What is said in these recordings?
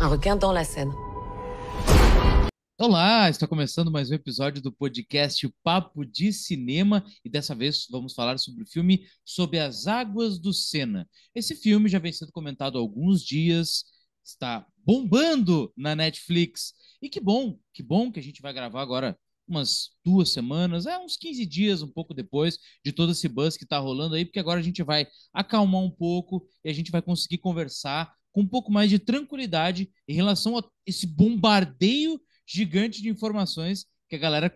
Un requin dans la Seine. Olá, está começando mais um episódio do podcast Papo de Cinema e dessa vez vamos falar sobre o filme Sob as Águas do Sena. Esse filme já vem sendo comentado há alguns dias, está bombando na Netflix e que bom que a gente vai gravar agora umas 2 semanas, uns 15 dias, um pouco depois de todo esse buzz que está rolando aí, porque agora a gente vai acalmar um pouco e a gente vai conseguir conversar com um pouco mais de tranquilidade em relação a esse bombardeio gigante de informações que a galera,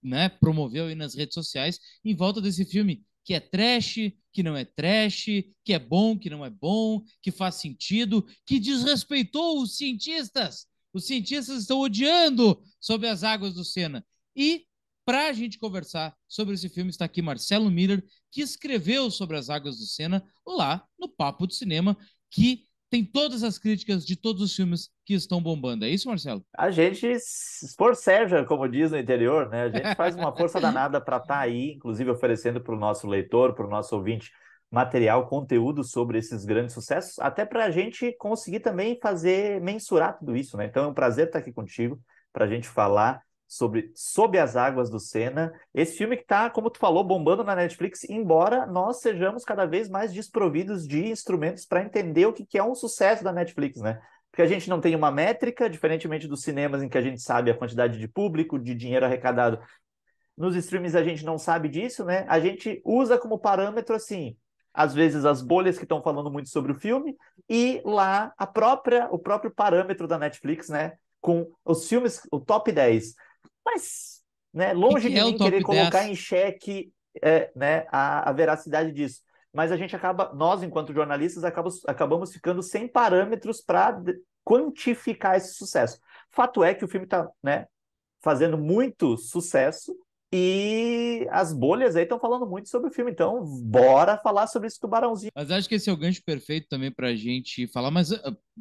né, promoveu aí nas redes sociais em volta desse filme que é trash, que não é trash, que é bom, que não é bom, que faz sentido, que desrespeitou os cientistas. Os cientistas estão odiando Sob as Águas do Sena. E para a gente conversar sobre esse filme está aqui Marcelo Miller, que escreveu Sobre as Águas do Sena lá no Papo de Cinema, que tem todas as críticas de todos os filmes que estão bombando. É isso, Marcelo? A gente se esforceja, como diz no interior, né? A gente faz uma força danada para estar aí, inclusive oferecendo para o nosso leitor, para o nosso ouvinte, material, conteúdo sobre esses grandes sucessos, até para a gente conseguir também fazer, mensurar tudo isso, né? Então é um prazer estar aqui contigo para a gente falar sobre Sob as Águas do Sena, esse filme que está, como tu falou, bombando na Netflix, embora nós sejamos cada vez mais desprovidos de instrumentos para entender o que é um sucesso da Netflix, né? Porque a gente não tem uma métrica, diferentemente dos cinemas em que a gente sabe a quantidade de público, de dinheiro arrecadado. Nos streams a gente não sabe disso, né? A gente usa como parâmetro, assim, às vezes as bolhas que estão falando muito sobre o filme e lá o próprio parâmetro da Netflix, né? Com os filmes, o top 10. Mas, né, longe Que de é o mim querer top colocar 10? em xeque né, a veracidade disso. Mas a gente acaba, nós, enquanto jornalistas, acabamos ficando sem parâmetros para quantificar esse sucesso. Fato é que o filme está, né, fazendo muito sucesso e as bolhas aí estão falando muito sobre o filme. Então, bora falar sobre esse tubarãozinho. Mas acho que esse é o gancho perfeito também para a gente falar. Mas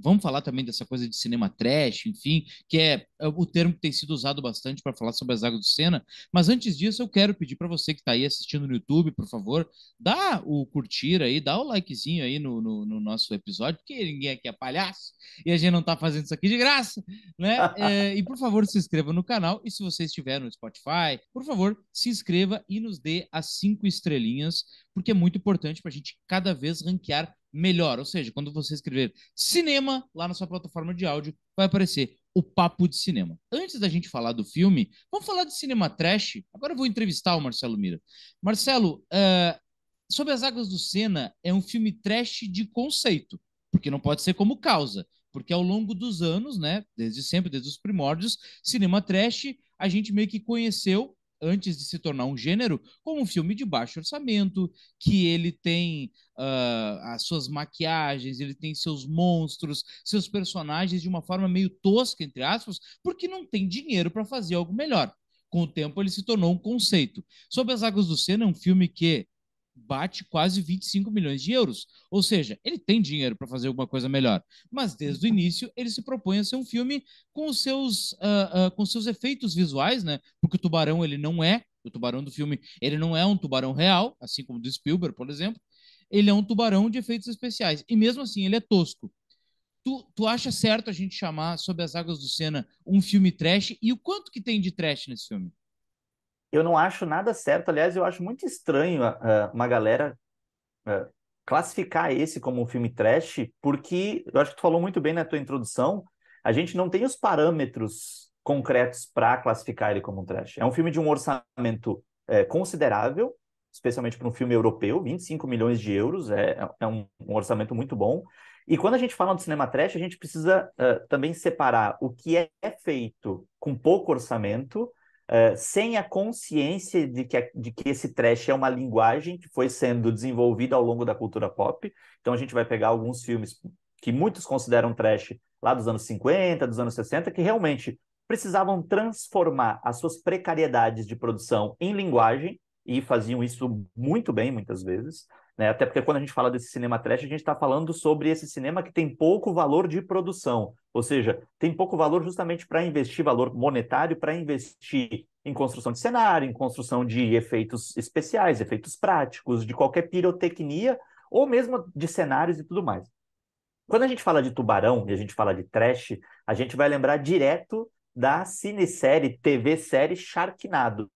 vamos falar também dessa coisa de cinema trash, enfim, que é o termo que tem sido usado bastante para falar sobre as águas do Sena. Mas antes disso, eu quero pedir para você que está aí assistindo no YouTube, por favor, dá o curtir aí, dá o likezinho aí no nosso episódio, porque ninguém aqui é palhaço e a gente não está fazendo isso aqui de graça, né? E por favor, se inscreva no canal. E se você estiver no Spotify, por favor, se inscreva e nos dê as 5 estrelinhas porque é muito importante para a gente cada vez ranquear melhor. Ou seja, quando você escrever cinema lá na sua plataforma de áudio, vai aparecer o Papo de Cinema. Antes da gente falar do filme, vamos falar de cinema trash. Agora eu vou entrevistar o Marcelo Mira. Marcelo, Sob as Águas do Sena é um filme trash de conceito, porque não pode ser como causa. Porque ao longo dos anos, né, desde sempre, desde os primórdios, cinema trash, a gente meio que conheceu antes de se tornar um gênero, como um filme de baixo orçamento, que ele tem as suas maquiagens, ele tem seus monstros, seus personagens de uma forma meio tosca, entre aspas, porque não tem dinheiro para fazer algo melhor. Com o tempo, ele se tornou um conceito. Sob as Águas do Sena é um filme que bate quase 25 milhões de euros. Ou seja, ele tem dinheiro para fazer alguma coisa melhor. Mas desde o início ele se propõe a ser um filme com seus efeitos visuais, né? Porque o tubarão do filme, ele não é um tubarão real, assim como do Spielberg, por exemplo. Ele é um tubarão de efeitos especiais. E mesmo assim, ele é tosco. Tu acha certo a gente chamar Sob as Águas do Sena um filme trash? E o quanto que tem de trash nesse filme? Eu não acho nada certo, aliás, eu acho muito estranho uma galera classificar esse como um filme trash, porque eu acho que tu falou muito bem na tua introdução, a gente não tem os parâmetros concretos para classificar ele como um trash. É um filme de um orçamento considerável, especialmente para um filme europeu, 25 milhões de euros, é um orçamento muito bom. E quando a gente fala de cinema trash, a gente precisa também separar o que é feito com pouco orçamento sem a consciência de que esse trash é uma linguagem que foi sendo desenvolvida ao longo da cultura pop. Então a gente vai pegar alguns filmes que muitos consideram trash lá dos anos 50, dos anos 60, que realmente precisavam transformar as suas precariedades de produção em linguagem e faziam isso muito bem, muitas vezes. Né? Até porque quando a gente fala desse cinema trash, a gente está falando sobre esse cinema que tem pouco valor de produção, ou seja, tem pouco valor justamente para investir valor monetário, para investir em construção de cenário, em construção de efeitos especiais, efeitos práticos, de qualquer pirotecnia, ou mesmo de cenários e tudo mais. Quando a gente fala de tubarão e a gente fala de trash, a gente vai lembrar direto da cinesérie, TV-série Sharknado,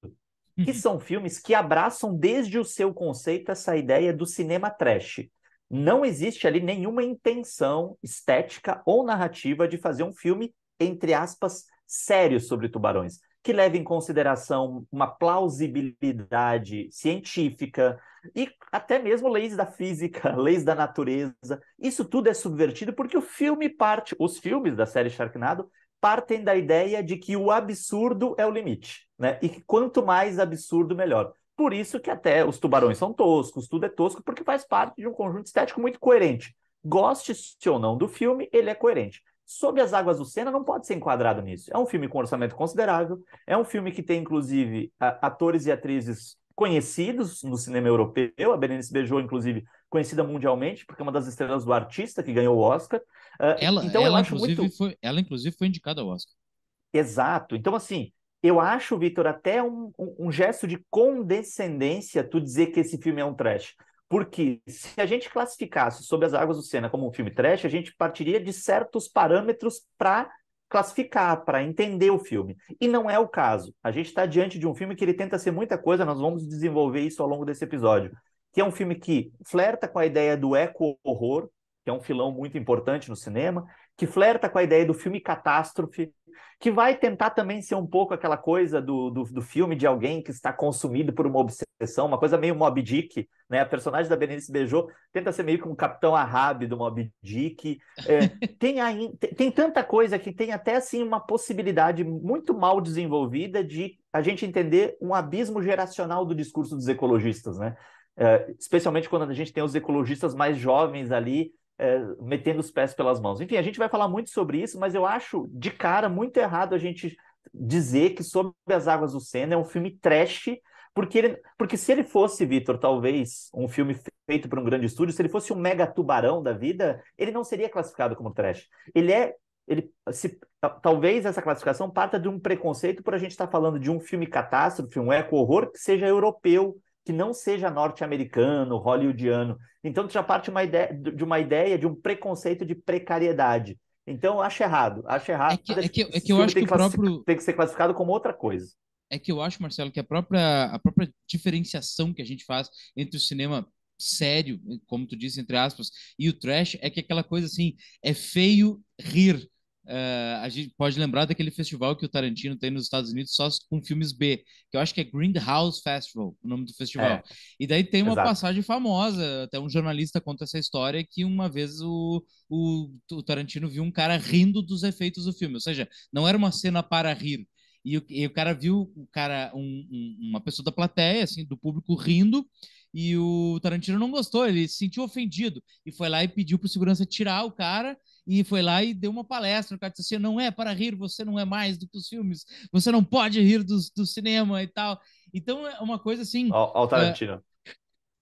que são filmes que abraçam desde o seu conceito essa ideia do cinema trash. Não existe ali nenhuma intenção estética ou narrativa de fazer um filme, entre aspas, sério sobre tubarões, que leve em consideração uma plausibilidade científica e até mesmo leis da física, leis da natureza. Isso tudo é subvertido porque o filme parte, os filmes da série Sharknado partem da ideia de que o absurdo é o limite, né? E que quanto mais absurdo, melhor. Por isso que até os tubarões são toscos, tudo é tosco, porque faz parte de um conjunto estético muito coerente. Goste-se ou não do filme, ele é coerente. Sob as Águas do Sena não pode ser enquadrado nisso. É um filme com orçamento considerável, é um filme que tem, inclusive, atores e atrizes conhecidos no cinema europeu. A Berenice Bejo, inclusive, conhecida mundialmente, porque é uma das estrelas do Artista, que ganhou o Oscar. Então, eu acho muito... Ela, inclusive, foi indicada ao Oscar. Exato. Então, assim, eu acho, Vitor, até um gesto de condescendência tu dizer que esse filme é um trash. Porque se a gente classificasse Sob as Águas do Sena como um filme trash, a gente partiria de certos parâmetros para classificar, para entender o filme. E não é o caso. A gente está diante de um filme que ele tenta ser muita coisa, nós vamos desenvolver isso ao longo desse episódio. Que é um filme que flerta com a ideia do eco-horror, que é um filão muito importante no cinema, que flerta com a ideia do filme catástrofe, que vai tentar também ser um pouco aquela coisa do filme de alguém que está consumido por uma obsessão, uma coisa meio Moby Dick, né? A personagem da Berenice Bejo tenta ser meio que um Capitão Ahab do Moby Dick. Tem tanta coisa que tem até assim uma possibilidade muito mal desenvolvida de a gente entender um abismo geracional do discurso dos ecologistas, né? Especialmente quando a gente tem os ecologistas mais jovens ali metendo os pés pelas mãos. Enfim, a gente vai falar muito sobre isso, mas eu acho de cara muito errado a gente dizer que Sob as Águas do Sena é um filme trash, porque se ele fosse, Vitor, talvez um filme feito por um grande estúdio, se ele fosse um mega tubarão da vida, ele não seria classificado como trash. Talvez essa classificação parta de um preconceito por a gente estar falando de um filme catástrofe, um eco-horror que seja europeu, que não seja norte-americano, hollywoodiano. Então, tu já parte de uma ideia de um preconceito de precariedade. Então, eu acho errado. Acho errado. É que eu acho que o próprio. Tem que ser classificado como outra coisa. É que eu acho, Marcelo, que a própria diferenciação que a gente faz entre o cinema sério, como tu disse, entre aspas, e o trash, é que aquela coisa assim, é feio rir. A gente pode lembrar daquele festival que o Tarantino tem nos Estados Unidos só com filmes B, que eu acho que é Grindhouse Festival, o nome do festival. E daí tem uma Exato. passagem famosa, até um jornalista conta essa história, que uma vez o Tarantino viu um cara rindo dos efeitos do filme, ou seja, não era uma cena para rir. E o cara viu uma pessoa da plateia, assim, do público rindo, e o Tarantino não gostou, ele se sentiu ofendido e foi lá e pediu para o segurança tirar o cara e foi lá e deu uma palestra. O cara disse assim: não é para rir, você não é mais do que os filmes, você não pode rir do cinema e tal. Então é uma coisa assim. Ao Uh, Tarantino.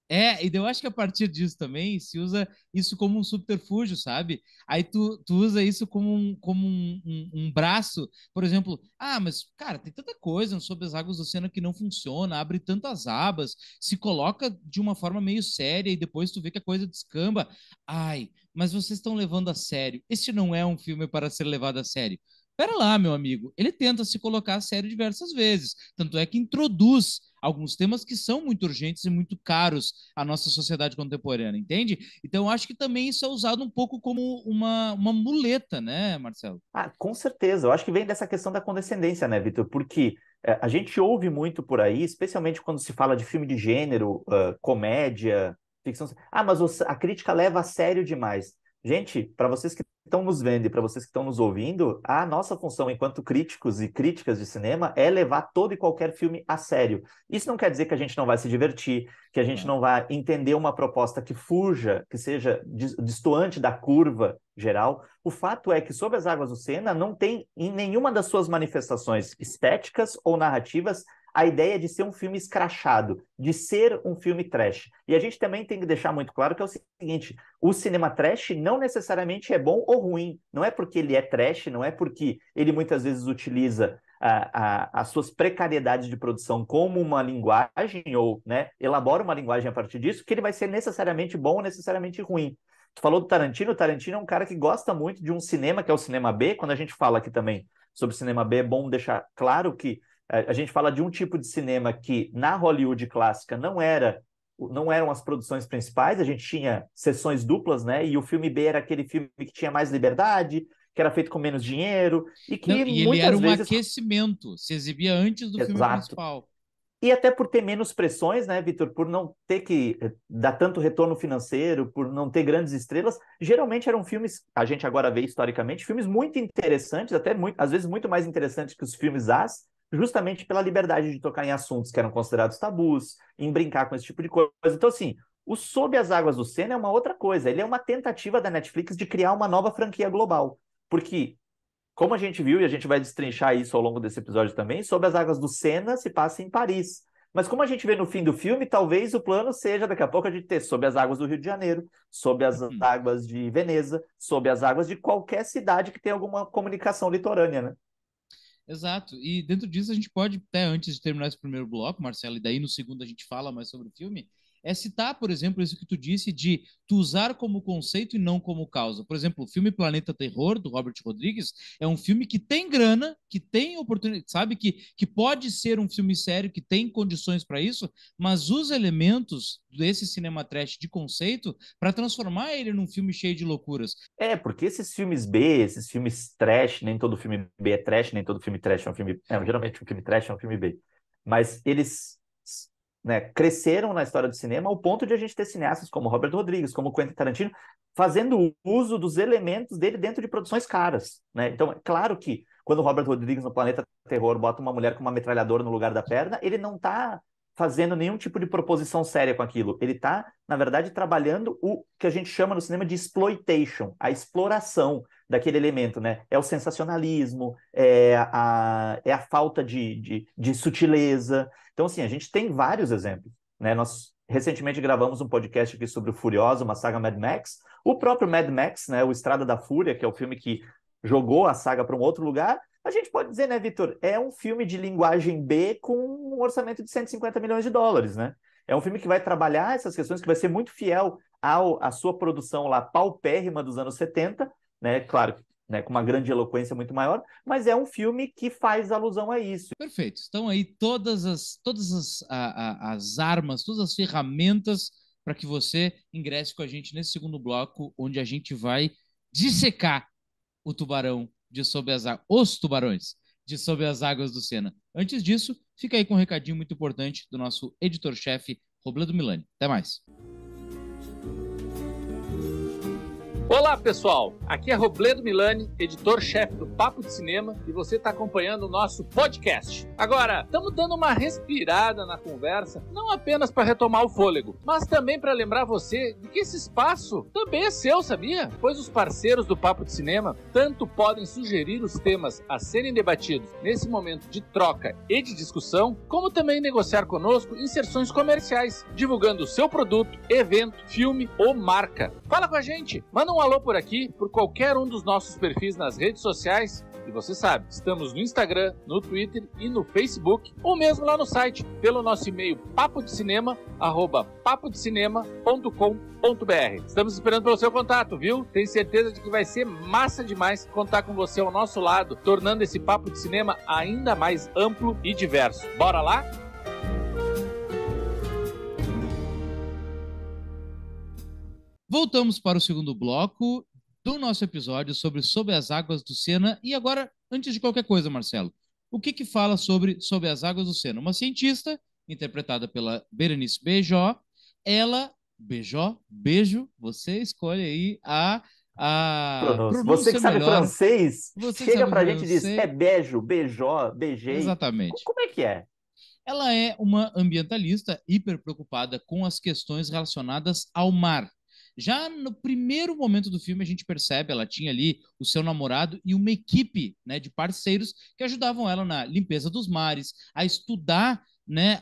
e eu acho que a partir disso também se usa isso como um subterfúgio, sabe? Aí tu usa isso como um braço, por exemplo, mas, cara, tem tanta coisa Sob as Águas do Oceano que não funciona, abre tantas abas, se coloca de uma forma meio séria e depois tu vê que a coisa descamba. Ai, mas vocês estão levando a sério. Este não é um filme para ser levado a sério. Pera lá, meu amigo. Ele tenta se colocar a sério diversas vezes. Tanto é que introduz alguns temas que são muito urgentes e muito caros à nossa sociedade contemporânea, entende? Então, eu acho que também isso é usado um pouco como uma muleta, né, Marcelo? Com certeza. Eu acho que vem dessa questão da condescendência, né, Vitor? Porque a gente ouve muito por aí, especialmente quando se fala de filme de gênero, comédia, ficção. Mas a crítica leva a sério demais. Gente, para vocês que estão nos vendo e para vocês que estão nos ouvindo, a nossa função enquanto críticos e críticas de cinema é levar todo e qualquer filme a sério. Isso não quer dizer que a gente não vai se divertir, que a gente Claro. não vai entender uma proposta que fuja, que seja destoante da curva geral. O fato é que Sob as Águas do Sena não tem em nenhuma das suas manifestações estéticas ou narrativas a ideia de ser um filme escrachado, de ser um filme trash. E a gente também tem que deixar muito claro que é o seguinte: o cinema trash não necessariamente é bom ou ruim. Não é porque ele é trash, não é porque ele muitas vezes utiliza as suas precariedades de produção como uma linguagem, ou, né, elabora uma linguagem a partir disso, que ele vai ser necessariamente bom ou necessariamente ruim. Tu falou do Tarantino, o Tarantino é um cara que gosta muito de um cinema que é o cinema B. Quando a gente fala aqui também sobre cinema B, é bom deixar claro que a gente fala de um tipo de cinema que na Hollywood clássica não eram as produções principais, a gente tinha sessões duplas, né? E o filme B era aquele filme que tinha mais liberdade, que era feito com menos dinheiro e Não, que e ele era muitas um vezes, aquecimento, se exibia antes do filme exato. principal. E até por ter menos pressões, né, Vitor? Por não ter que dar tanto retorno financeiro, por não ter grandes estrelas, geralmente eram filmes, a gente agora vê historicamente, filmes muito interessantes, até muito, às vezes muito mais interessantes que os filmes As, justamente pela liberdade de tocar em assuntos que eram considerados tabus, em brincar com esse tipo de coisa. Então, assim, o Sob as Águas do Sena é uma outra coisa. Ele é uma tentativa da Netflix de criar uma nova franquia global. Porque como a gente viu, e a gente vai destrinchar isso ao longo desse episódio também, Sob as Águas do Sena se passa em Paris. Mas como a gente vê no fim do filme, talvez o plano seja daqui a pouco a gente ter Sob as Águas do Rio de Janeiro, Sob as Águas de Veneza, Sob as Águas de qualquer cidade que tenha alguma comunicação litorânea, né? Exato. E dentro disso a gente pode, até antes de terminar esse primeiro bloco, Marcelo, e daí no segundo a gente fala mais sobre o filme, é citar, por exemplo, isso que tu disse de tu usar como conceito e não como causa. Por exemplo, o filme Planeta Terror, do Robert Rodrigues, é um filme que tem grana, que tem oportunidade, sabe, que pode ser um filme sério, que tem condições para isso, mas usa elementos desse cinema trash de conceito para transformar ele num filme cheio de loucuras. É, porque esses filmes B, esses filmes trash, nem todo filme B é trash, nem todo filme trash é um filme. É, geralmente um filme trash é um filme B. Mas eles, né, cresceram na história do cinema ao ponto de a gente ter cineastas como Robert Rodrigues, como Quentin Tarantino, fazendo uso dos elementos dele dentro de produções caras, né? Então, é claro que quando o Robert Rodrigues no Planeta Terror bota uma mulher com uma metralhadora no lugar da perna, ele não está fazendo nenhum tipo de proposição séria com aquilo. Ele está, na verdade, trabalhando o que a gente chama no cinema de exploitation, a exploração daquele elemento, né? É o sensacionalismo, é a falta de sutileza. Então, assim, a gente tem vários exemplos, né? Nós recentemente gravamos um podcast aqui sobre o Furiosa, uma saga Mad Max. O próprio Mad Max, né? O Estrada da Fúria, que é o filme que jogou a saga para um outro lugar, a gente pode dizer, né, Vitor? É um filme de linguagem B com um orçamento de 150 milhões de dólares, né? É um filme que vai trabalhar essas questões, que vai ser muito fiel à sua produção lá paupérrima dos anos 70, né? Claro, né, com uma grande eloquência muito maior, mas é um filme que faz alusão a isso. Perfeito. Estão aí as armas, todas as ferramentas para que você ingresse com a gente nesse segundo bloco, onde a gente vai dissecar o tubarão de Sob as Águas, os tubarões de Sob as Águas do Sena. Antes disso, fica aí com um recadinho muito importante do nosso editor-chefe, Robledo Milani. Até mais. Olá pessoal, aqui é Robledo Milani, editor-chefe do Papo de Cinema, e você está acompanhando o nosso podcast. Agora, estamos dando uma respirada na conversa, não apenas para retomar o fôlego, mas também para lembrar você de que esse espaço também é seu, sabia? Pois os parceiros do Papo de Cinema tanto podem sugerir os temas a serem debatidos nesse momento de troca e de discussão, como também negociar conosco inserções comerciais, divulgando o seu produto, evento, filme ou marca. Fala com a gente, manda um alô por aqui, por qualquer um dos nossos perfis nas redes sociais. E você sabe, estamos no Instagram, no Twitter e no Facebook, ou mesmo lá no site, pelo nosso e-mail papodecinema@papodecinema.com.br. Estamos esperando pelo seu contato, viu? Tenho certeza de que vai ser massa demais contar com você ao nosso lado, tornando esse Papo de Cinema ainda mais amplo e diverso. Bora lá? Voltamos para o segundo bloco do nosso episódio sobre Sob as Águas do Sena. E agora, antes de qualquer coisa, Marcelo, o que fala sobre Sob as Águas do Sena? Uma cientista, interpretada pela Berenice Bejo, ela, Beijo, você escolhe aí a Você que pronúncia sabe melhor. francês, Você que chega sabe pra gente e diz, é francês. beijo, beijó, beijei. Exatamente. Como é que é? Ela é uma ambientalista hiper preocupada com as questões relacionadas ao mar. Já no primeiro momento do filme, a gente percebe, ela tinha ali o seu namorado e uma equipe, né, de parceiros que ajudavam ela na limpeza dos mares, a estudar, né,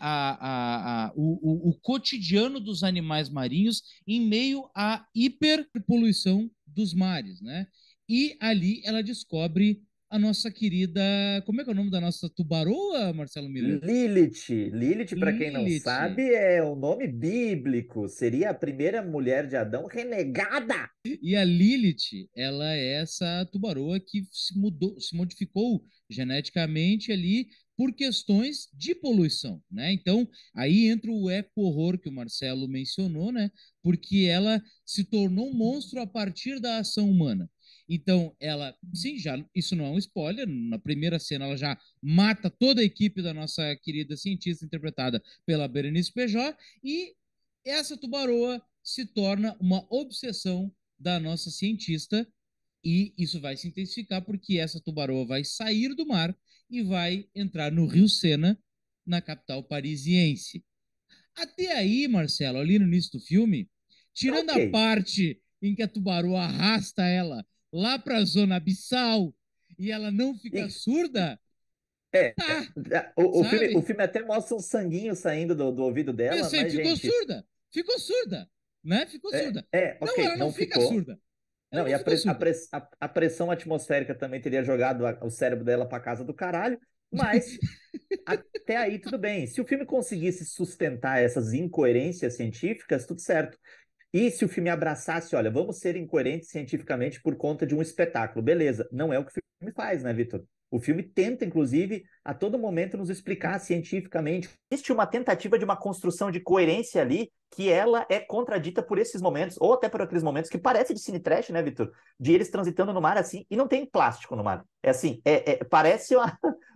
o cotidiano dos animais marinhos em meio à hiperpoluição dos mares, né? E ali ela descobre a nossa querida. Como é que é o nome da nossa tubaroa, Marcelo Miller? Lilith. Lilith, para quem não Lilith. sabe, é um nome bíblico. Seria a primeira mulher de Adão renegada. E a Lilith, ela é essa tubaroa que se mudou, se modificou geneticamente ali por questões de poluição, né? Então, aí entra o eco-horror que o Marcelo mencionou, né? Porque ela se tornou um monstro a partir da ação humana. Então, ela, sim, já, isso não é um spoiler, na primeira cena ela já mata toda a equipe da nossa querida cientista interpretada pela Berenice Pejó, e essa tubaroa se torna uma obsessão da nossa cientista, e isso vai se intensificar porque essa tubaroa vai sair do mar e vai entrar no Rio Sena, na capital parisiense. Até aí, Marcelo, ali no início do filme, tirando Ok. a parte em que a tubaroa arrasta ela lá para a zona abissal e ela não fica E, surda, é, tá, o sabe? filme até mostra um sanguinho saindo do ouvido dela, Pensei, mas, gente, ficou surda, né? Ficou surda. Não, ok, ela não não fica ficou. surda. Ela Não, e não ficou surda. a pressão atmosférica também teria jogado o cérebro dela para casa do caralho, mas até aí tudo bem. Se o filme conseguisse sustentar essas incoerências científicas, tudo certo. E se o filme abraçasse, olha, vamos ser incoerentes cientificamente por conta de um espetáculo, beleza? Não é o que o filme faz, né, Vitor? O filme tenta, inclusive, a todo momento nos explicar cientificamente. Existe uma tentativa de uma construção de coerência ali que ela é contradita por esses momentos, ou até por aqueles momentos que parece de cine trash, né, Vitor? De eles transitando no mar assim, e não tem plástico no mar. É assim, parece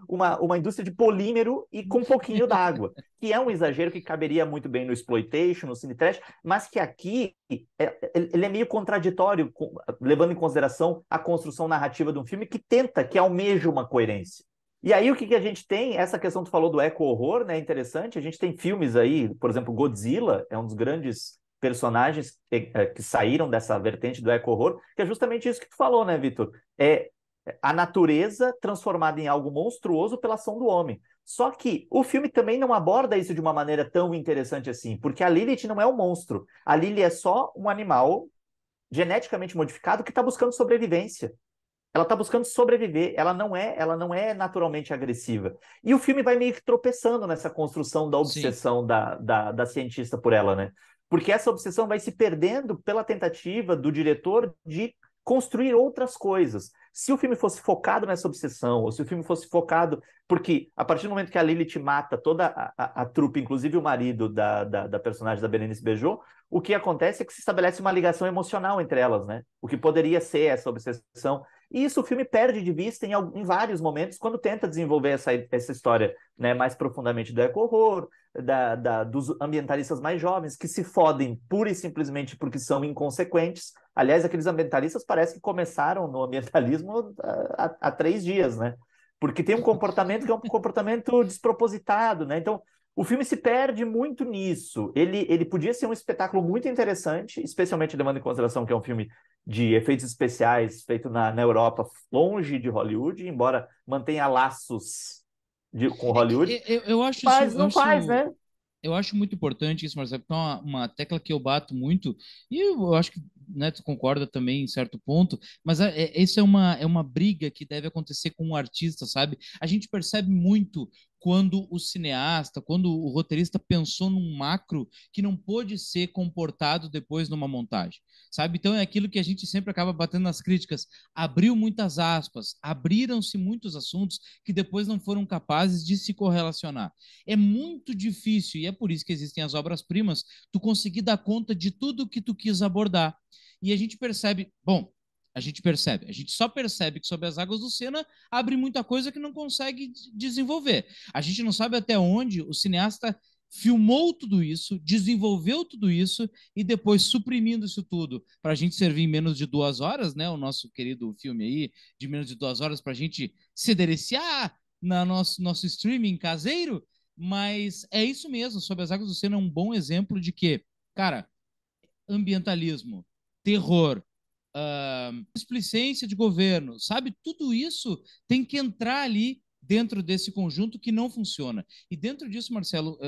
uma indústria de polímero e com um pouquinho d'água, que é um exagero que caberia muito bem no exploitation, no cine trash, mas que aqui ele é meio contraditório, levando em consideração a construção narrativa de um filme que tenta, que almeja uma coerência. E aí o que a gente tem? Essa questão que tu falou do eco-horror, né? É interessante. A gente tem filmes aí, por exemplo, Godzilla é um dos grandes personagens que saíram dessa vertente do eco-horror, que é justamente isso que tu falou, né, Vitor? É a natureza transformada em algo monstruoso pela ação do homem. Só que o filme também não aborda isso de uma maneira tão interessante assim, porque a Lilith não é um monstro. A Lily é só um animal geneticamente modificado que está buscando sobrevivência. Ela está buscando sobreviver, ela não é naturalmente agressiva. E o filme vai meio que tropeçando nessa construção da Sim. obsessão da cientista por ela, né? Porque essa obsessão vai se perdendo pela tentativa do diretor de construir outras coisas. Se o filme fosse focado nessa obsessão, ou se o filme fosse focado. Porque a partir do momento que a Lilith mata toda a trupe, inclusive o marido da personagem da Berenice Bejo, o que acontece é que se estabelece uma ligação emocional entre elas, né? O que poderia ser essa obsessão. E isso o filme perde de vista em vários momentos quando tenta desenvolver essa história, né, mais profundamente do eco-horror, dos ambientalistas mais jovens que se fodem pura e simplesmente porque são inconsequentes. Aliás, aqueles ambientalistas parece que começaram no ambientalismo há 3 dias, né? Porque tem um comportamento que é um comportamento despropositado, né? Então, o filme se perde muito nisso. Ele podia ser um espetáculo muito interessante, especialmente levando em consideração que é um filme de efeitos especiais feito na Europa, longe de Hollywood, embora mantenha laços com Hollywood, Eu acho isso, mas não faz, né? eu acho muito importante isso, Marcelo, porque é uma tecla que eu bato muito, e eu acho que, né, tu concorda também em certo ponto, mas isso é uma briga que deve acontecer com o artista, sabe? A gente percebe muito quando o cineasta, quando o roteirista pensou num macro que não pôde ser comportado depois numa montagem, sabe? Então é aquilo que a gente sempre acaba batendo nas críticas, abriu muitas aspas, abriram-se muitos assuntos que depois não foram capazes de se correlacionar. É muito difícil, e é por isso que existem as obras-primas, tu conseguir dar conta de tudo que tu quis abordar. E a gente percebe, bom, a gente só percebe que Sob as Águas do Sena abre muita coisa que não consegue desenvolver. A gente não sabe até onde o cineasta filmou tudo isso, desenvolveu tudo isso e depois suprimindo isso tudo para a gente servir em menos de 2 horas, né? O nosso querido filme aí, de menos de 2 horas, para a gente se deliciar na nosso streaming caseiro. Mas é isso mesmo, Sob as Águas do Sena é um bom exemplo de que, cara, ambientalismo, terror, displicência de governo, sabe? Tudo isso tem que entrar ali dentro desse conjunto que não funciona. E dentro disso, Marcelo,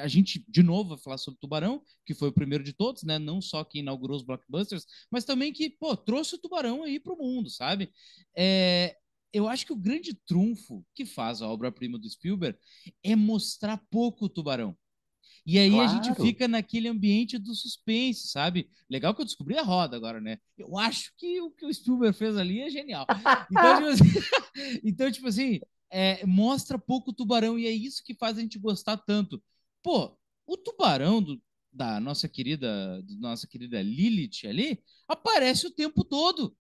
a gente, de novo, vai falar sobre Tubarão, que foi o primeiro de todos, né? Não só que inaugurou os blockbusters, mas também que, pô, trouxe o Tubarão aí pro mundo, sabe? eu acho que o grande trunfo que faz a obra-prima do Spielberg é mostrar pouco o tubarão. E aí a gente Claro. fica naquele ambiente do suspense, sabe? Legal que eu descobri a roda agora, né? Eu acho que o que o Spielberg fez ali é genial. Então, tipo assim, então, tipo assim, mostra pouco o tubarão e é isso que faz a gente gostar tanto. Pô, o tubarão da nossa querida Lilith ali aparece o tempo todo.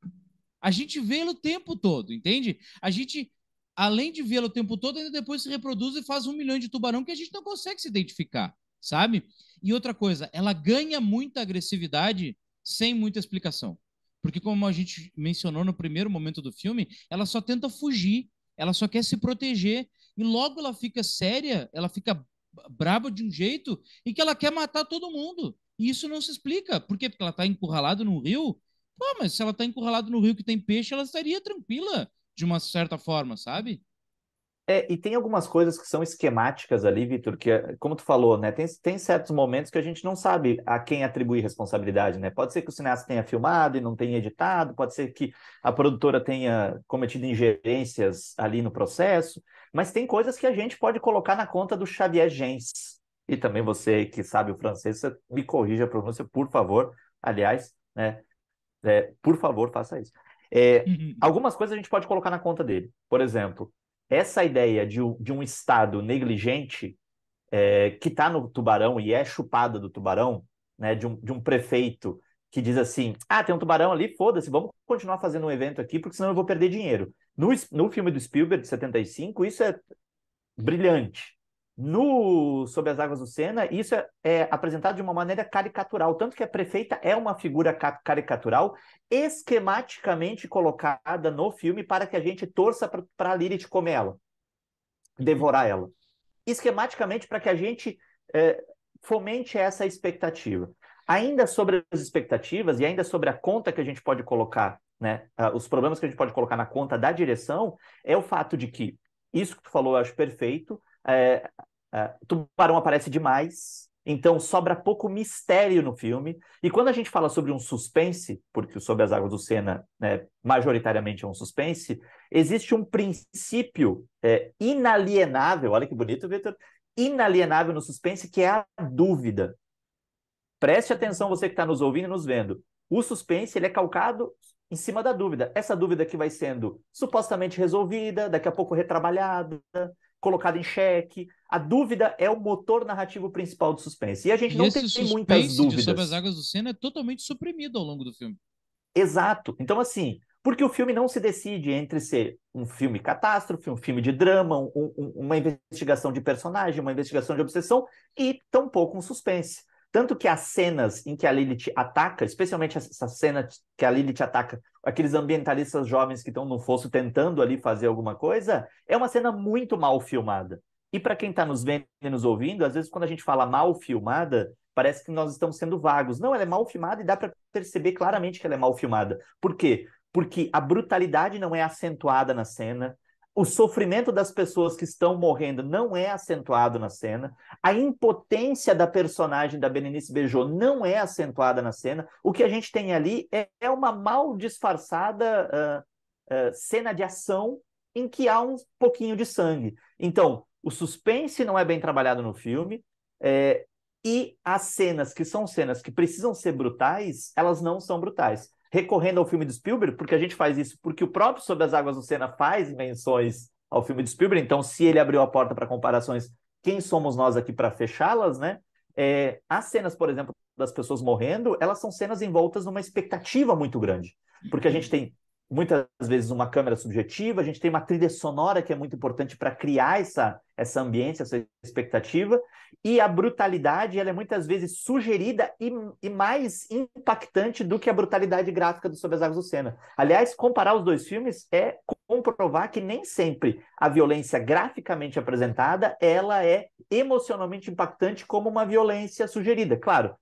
A gente vê ele o tempo todo, entende? A gente, além de vê-lo o tempo todo, ainda depois se reproduz e faz 1 milhão de tubarão que a gente não consegue se identificar, sabe? E outra coisa, ela ganha muita agressividade sem muita explicação. Porque, como a gente mencionou no primeiro momento do filme, ela só tenta fugir, ela só quer se proteger, e logo ela fica séria, ela fica braba de um jeito em que ela quer matar todo mundo. E isso não se explica. Por quê? Porque ela está encurralada no rio. Pô, mas se ela tá encurralada no rio que tem peixe, ela estaria tranquila, de uma certa forma, sabe? E tem algumas coisas que são esquemáticas ali, Vitor, que, como tu falou, né? Tem certos momentos que a gente não sabe a quem atribuir responsabilidade, né? Pode ser que o cineasta tenha filmado e não tenha editado, pode ser que a produtora tenha cometido ingerências ali no processo, mas tem coisas que a gente pode colocar na conta do Xavier Gens. E também você que sabe o francês, você me corrija a pronúncia, por favor. Aliás, né? Por favor, faça isso. Algumas coisas a gente pode colocar na conta dele. Por exemplo, essa ideia de um Estado negligente que está no tubarão e é chupada do tubarão, né, de um prefeito que diz assim: ah, tem um tubarão ali, foda-se, vamos continuar fazendo um evento aqui, porque senão eu vou perder dinheiro. No filme do Spielberg, de 75, isso é brilhante. No Sob as Águas do Sena, isso é apresentado de uma maneira caricatural, tanto que a prefeita é uma figura caricatural esquematicamente colocada no filme para que a gente torça para a Lilith comer ela, devorar ela. Esquematicamente para que a gente fomente essa expectativa. Ainda sobre as expectativas e ainda sobre a conta que a gente pode colocar, né, os problemas que a gente pode colocar na conta da direção, é o fato de que, isso que tu falou eu acho perfeito, o tubarão aparece demais, então sobra pouco mistério no filme. E quando a gente fala sobre um suspense, porque o Sob as Águas do Sena, né, majoritariamente é um suspense, existe um princípio inalienável, olha que bonito, Vitor, inalienável no suspense, que é a dúvida. Preste atenção, você que está nos ouvindo e nos vendo. O suspense ele é calcado em cima da dúvida. Essa dúvida que vai sendo supostamente resolvida, daqui a pouco retrabalhada, colocada em xeque. A dúvida é o motor narrativo principal do suspense. E a gente E não tem esse muitas suspense de Sob as dúvidas. Águas do Sena é totalmente suprimido ao longo do filme. Exato. Então, assim, porque o filme não se decide entre ser um filme catástrofe, um filme de drama, uma investigação de personagem, uma investigação de obsessão e tampouco um suspense. Tanto que as cenas em que a Lilith ataca, especialmente essa cena que a Lilith ataca aqueles ambientalistas jovens que estão no fosso tentando ali fazer alguma coisa, é uma cena muito mal filmada. E para quem está nos vendo e nos ouvindo, às vezes quando a gente fala mal filmada, parece que nós estamos sendo vagos. Não, ela é mal filmada e dá para perceber claramente que ela é mal filmada. Por quê? Porque a brutalidade não é acentuada na cena, o sofrimento das pessoas que estão morrendo não é acentuado na cena, a impotência da personagem da Berenice Bejo não é acentuada na cena. O que a gente tem ali é uma mal disfarçada cena de ação em que há um pouquinho de sangue. Então, o suspense não é bem trabalhado no filme, e as cenas que são cenas que precisam ser brutais, elas não são brutais. Recorrendo ao filme do Spielberg, porque a gente faz isso porque o próprio Sob as Águas do Sena faz menções ao filme do Spielberg, então se ele abriu a porta para comparações, quem somos nós aqui para fechá-las, né? As cenas, por exemplo, das pessoas morrendo, elas são cenas envoltas numa expectativa muito grande, porque a gente tem muitas vezes uma câmera subjetiva, a gente tem uma trilha sonora que é muito importante para criar essa ambiência, essa expectativa, e a brutalidade ela é muitas vezes sugerida e mais impactante do que a brutalidade gráfica do Sob as Águas do Sena. Aliás, comparar os dois filmes é comprovar que nem sempre a violência graficamente apresentada ela é emocionalmente impactante como uma violência sugerida. Claro,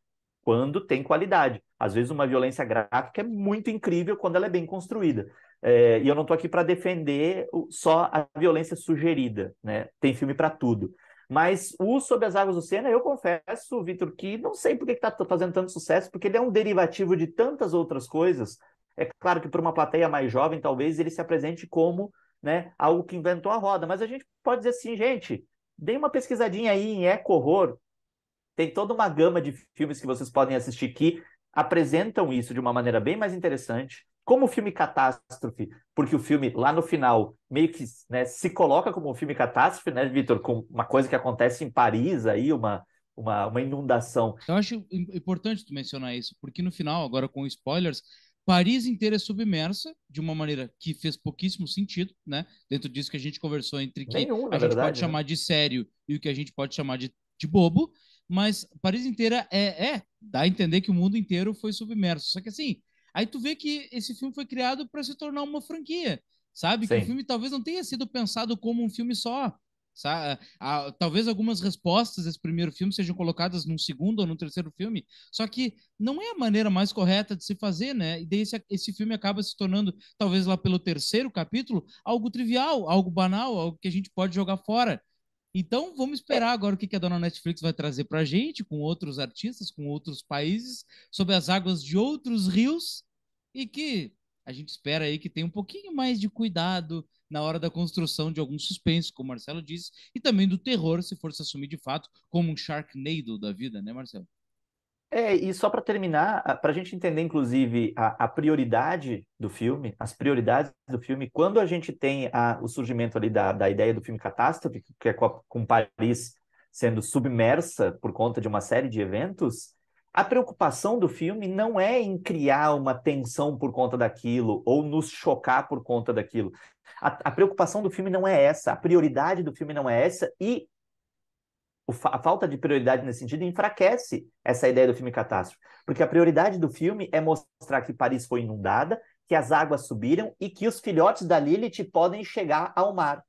quando tem qualidade. Às vezes uma violência gráfica é muito incrível quando ela é bem construída. E eu não estou aqui para defender só a violência sugerida, né? Tem filme para tudo. Mas o Sob as Águas do Sena, eu confesso, Vitor, que não sei por que está fazendo tanto sucesso, porque ele é um derivativo de tantas outras coisas. É claro que para uma plateia mais jovem, talvez ele se apresente como né, algo que inventou a roda. Mas a gente pode dizer assim, gente, dê uma pesquisadinha aí em eco-horror. Tem toda uma gama de filmes que vocês podem assistir que apresentam isso de uma maneira bem mais interessante. Como o filme Catástrofe, porque o filme, lá no final, meio que, né, se coloca como um filme catástrofe, né, Vitor? Com uma coisa que acontece em Paris aí, uma inundação. Eu acho importante tu mencionar isso, porque no final, agora com spoilers, Paris inteira é submersa de uma maneira que fez pouquíssimo sentido, né? Dentro disso que a gente conversou entre que Nenhum, a na gente pode verdade, né? chamar de sério e o que a gente pode chamar de bobo, mas Paris inteira dá a entender que o mundo inteiro foi submerso. Só que assim, aí tu vê que esse filme foi criado para se tornar uma franquia, sabe? Que o Sim. filme talvez não tenha sido pensado como um filme só. Talvez algumas respostas desse primeiro filme sejam colocadas num segundo ou num terceiro filme, só que não é a maneira mais correta de se fazer, né? E daí esse filme acaba se tornando, talvez lá pelo terceiro capítulo, algo trivial, algo banal, algo que a gente pode jogar fora. Então, vamos É, esperar agora o que a dona Netflix vai trazer pra gente, com outros artistas, com outros países, sob as águas de outros rios, e que a gente espera aí que tenha um pouquinho mais de cuidado na hora da construção de algum suspense, como o Marcelo disse, e também do terror, se for se assumir de fato, como um Sharknado da vida, né, Marcelo? e só para terminar, para a gente entender, inclusive, a prioridade do filme, as prioridades do filme, quando a gente tem o surgimento ali da ideia do filme Catástrofe, que é com Paris sendo submersa por conta de uma série de eventos, a preocupação do filme não é em criar uma tensão por conta daquilo ou nos chocar por conta daquilo. A preocupação do filme não é essa, a prioridade do filme não é essa, e a falta de prioridade nesse sentido enfraquece essa ideia do filme catástrofe. Porque a prioridade do filme é mostrar que Paris foi inundada, que as águas subiram e que os filhotes da Lilith podem chegar ao mar.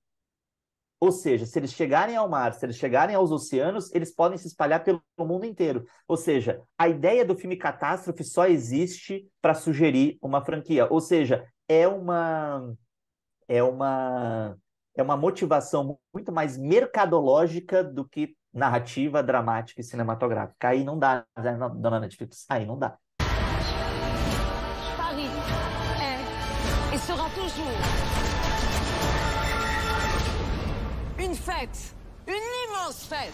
Ou seja, se eles chegarem ao mar, se eles chegarem aos oceanos, eles podem se espalhar pelo mundo inteiro. Ou seja, a ideia do filme catástrofe só existe para sugerir uma franquia. Ou seja, é uma, é uma motivação muito mais mercadológica do que narrativa, dramática e cinematográfica. Aí não dá, né, dona Netflix? Aí não dá. Paris est et sera toujours une fête, une immense fête.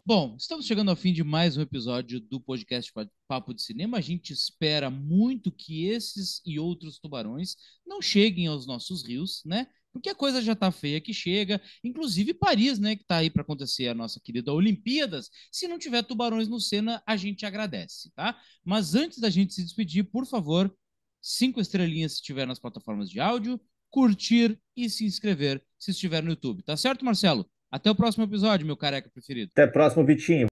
Bom, estamos chegando ao fim de mais um episódio do podcast Papo de Cinema. A gente espera muito que esses e outros tubarões não cheguem aos nossos rios, né? Porque a coisa já tá feia que chega. Inclusive Paris, né? Que tá aí para acontecer a nossa querida Olimpíadas. Se não tiver tubarões no Sena, a gente agradece, tá? Mas antes da gente se despedir, por favor, 5 estrelinhas se estiver nas plataformas de áudio, curtir e se inscrever se estiver no YouTube. Tá certo, Marcelo? Até o próximo episódio, meu careca preferido. Até próximo, Vitinho.